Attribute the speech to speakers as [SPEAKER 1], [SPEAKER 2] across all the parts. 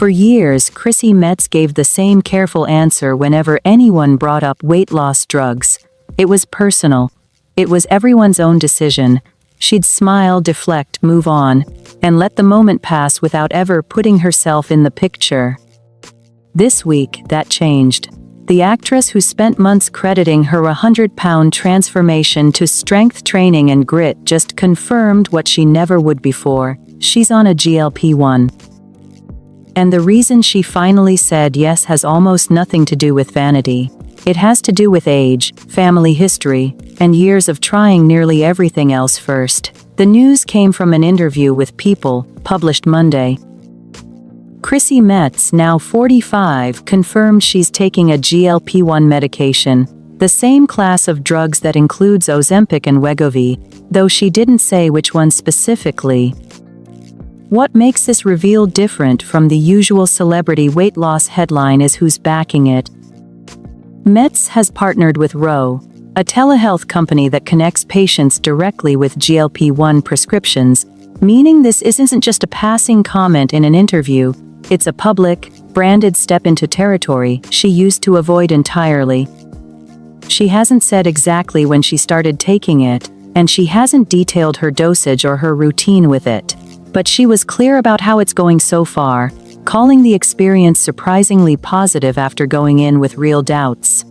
[SPEAKER 1] For years, Chrissy Metz gave the same careful answer whenever anyone brought up weight loss drugs. It was personal. It was everyone's own decision. She'd smile, deflect, move on, and let the moment pass without ever putting herself in the picture. This week, that changed. The actress who spent months crediting her 100-pound transformation to strength training and grit just confirmed what she never would before. She's on a GLP-1. And the reason she finally said yes has almost nothing to do with vanity. It has to do with age, family history, and years of trying nearly everything else first. The news came from an interview with People, published Monday. Chrissy Metz, now 45, confirmed she's taking a GLP-1 medication, the same class of drugs that includes Ozempic and Wegovy, though she didn't say which one specifically. What makes this reveal different from the usual celebrity weight loss headline is who's backing it. Metz has partnered with Ro, a telehealth company that connects patients directly with GLP-1 prescriptions, meaning this isn't just a passing comment in an interview, it's a public, branded step into territory she used to avoid entirely. She hasn't said exactly when she started taking it, and she hasn't detailed her dosage or her routine with it. But she was clear about how it's going so far, calling the experience surprisingly positive after going in with real doubts.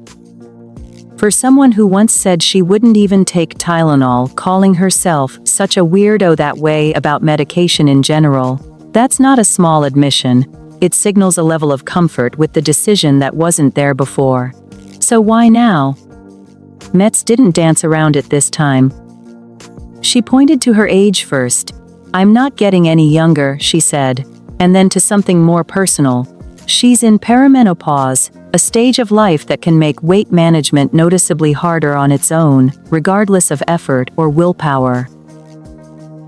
[SPEAKER 1] For someone who once said she wouldn't even take Tylenol, calling herself such a weirdo that way about medication in general, that's not a small admission. It signals a level of comfort with the decision that wasn't there before. So why now? Metz didn't dance around it this time. She pointed to her age first. "I'm not getting any younger," she said, and then to something more personal. She's in perimenopause, a stage of life that can make weight management noticeably harder on its own, regardless of effort or willpower.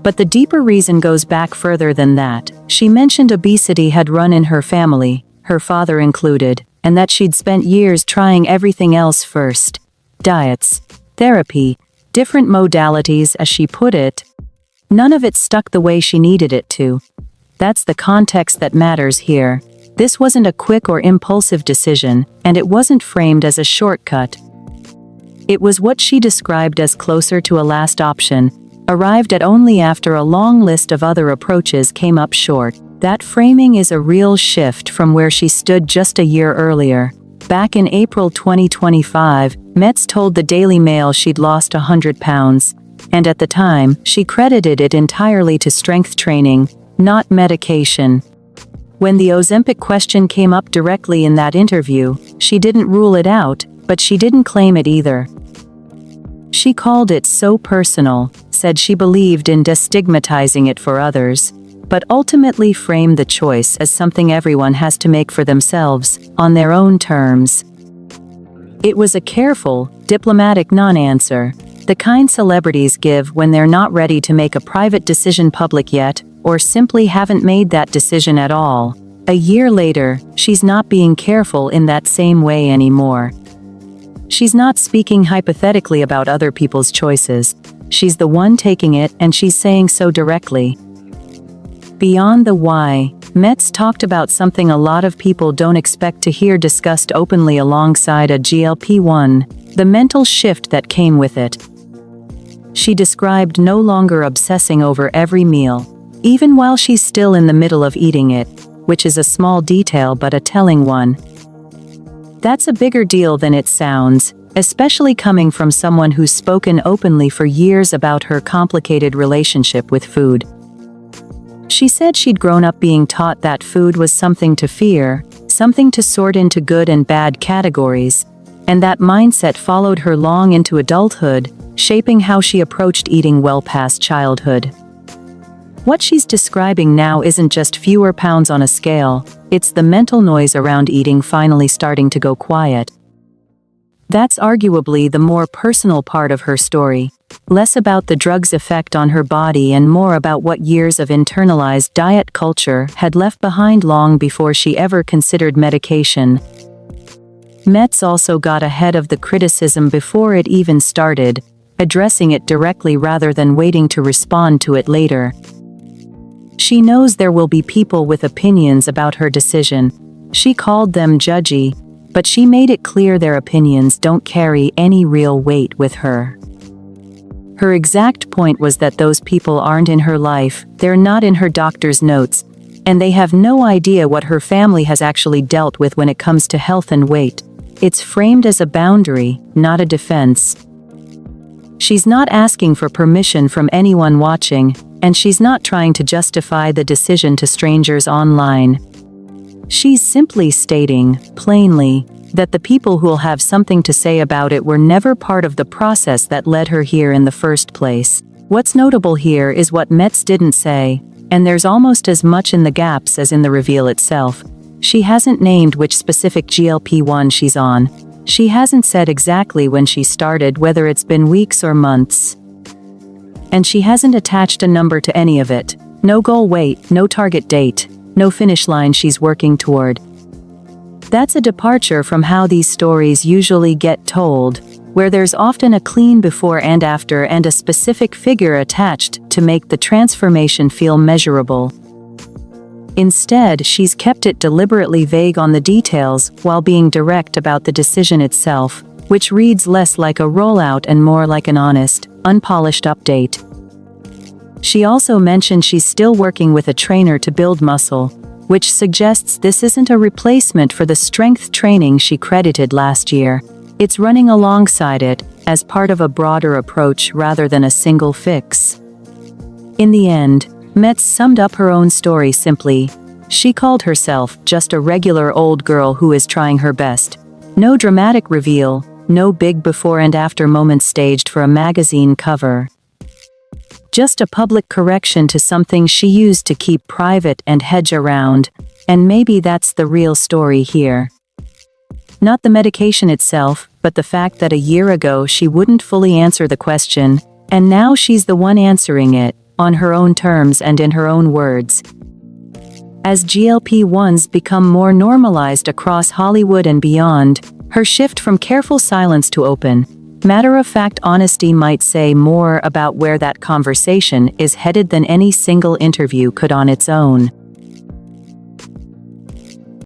[SPEAKER 1] But the deeper reason goes back further than that. She mentioned obesity had run in her family, her father included, and that she'd spent years trying everything else first. Diets, therapy, different modalities, as she put it. None of it stuck the way she needed it to. That's the context that matters here. This wasn't a quick or impulsive decision, and it wasn't framed as a shortcut. It was what she described as closer to a last option, arrived at only after a long list of other approaches came up short. That framing is a real shift from where she stood just a year earlier. Back in April 2025, Metz told the Daily Mail she'd lost 100 pounds. And at the time, she credited it entirely to strength training, not medication. When the Ozempic question came up directly in that interview, she didn't rule it out, but she didn't claim it either. She called it so personal, said she believed in destigmatizing it for others, but ultimately framed the choice as something everyone has to make for themselves, on their own terms. It was a careful, diplomatic non-answer. The kind celebrities give when they're not ready to make a private decision public yet, or simply haven't made that decision at all. A year later, she's not being careful in that same way anymore. She's not speaking hypothetically about other people's choices. She's the one taking it, and she's saying so directly. Beyond the why, Metz talked about something a lot of people don't expect to hear discussed openly alongside a GLP-1, the mental shift that came with it. She described no longer obsessing over every meal, even while she's still in the middle of eating it, which is a small detail but a telling one. That's a bigger deal than it sounds, especially coming from someone who's spoken openly for years about her complicated relationship with food. She said she'd grown up being taught that food was something to fear, something to sort into good and bad categories, and that mindset followed her long into adulthood, shaping how she approached eating well past childhood. What she's describing now isn't just fewer pounds on a scale, it's the mental noise around eating finally starting to go quiet. That's arguably the more personal part of her story, less about the drug's effect on her body and more about what years of internalized diet culture had left behind long before she ever considered medication. Metz also got ahead of the criticism before it even started, addressing it directly rather than waiting to respond to it later. She knows there will be people with opinions about her decision. She called them judgy, but she made it clear their opinions don't carry any real weight with her. Her exact point was that those people aren't in her life, they're not in her doctor's notes, and they have no idea what her family has actually dealt with when it comes to health and weight. It's framed as a boundary, not a defense. She's not asking for permission from anyone watching, and she's not trying to justify the decision to strangers online. She's simply stating, plainly, that the people who'll have something to say about it were never part of the process that led her here in the first place. What's notable here is what Metz didn't say, and there's almost as much in the gaps as in the reveal itself. She hasn't named which specific GLP-1 she's on. She hasn't said exactly when she started, whether it's been weeks or months. And she hasn't attached a number to any of it. No goal weight, no target date, no finish line she's working toward. That's a departure from how these stories usually get told, where there's often a clean before and after and a specific figure attached to make the transformation feel measurable. Instead, she's kept it deliberately vague on the details while being direct about the decision itself, which reads less like a rollout and more like an honest, unpolished update. She also mentioned she's still working with a trainer to build muscle, which suggests this isn't a replacement for the strength training she credited last year. It's running alongside it, as part of a broader approach rather than a single fix. In the end, Metz summed up her own story simply. She called herself just a regular old girl who is trying her best. No dramatic reveal, no big before and after moments staged for a magazine cover. Just a public correction to something she used to keep private and hedge around, and maybe that's the real story here. Not the medication itself, but the fact that a year ago she wouldn't fully answer the question, and now she's the one answering it, on her own terms and in her own words. As GLP-1s become more normalized across Hollywood and beyond, her shift from careful silence to open, matter-of-fact honesty might say more about where that conversation is headed than any single interview could on its own.